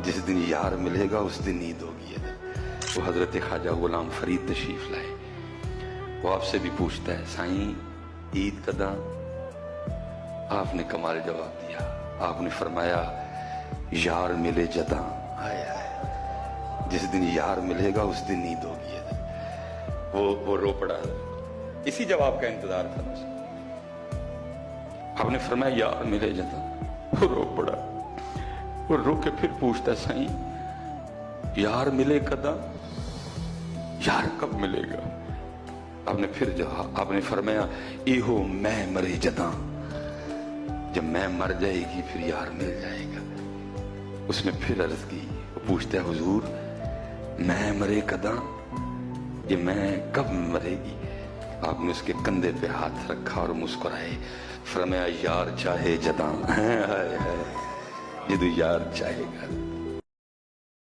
जिस दिन यार मिलेगा उस दिन ईद होगी। वो हजरत ख्वाजा गुलाम फरीद तशरीफ लाए, वो आपसे भी पूछता है साईं ईद कदा? आपने कमाल जवाब दिया, आपने फरमाया यार मिले जदा। हाय हाय, जिस दिन यार मिलेगा उस दिन ईद होगी। वो रो पड़ा, इसी जवाब का इंतजार था मुझे। आपने फरमाया यार मिले जदा, वो रो पड़ा। वो रो के फिर पूछता साईं यार मिले कदा? यार कब मिलेगा? आपने फिर जवाब, आपने फरमाया इहो मैं मरे जदा, जब मैं मर जाएगी फिर यार मिल जाएगा। उसने फिर अर्ज की, वो पूछता है हुजूर मैं मरे कदा, ये मैं कब मरेगी? आपने उसके कंधे पे हाथ रखा और मुस्कुराए, फरमाया यार चाहे जदा। ये तो यार चाहेगा।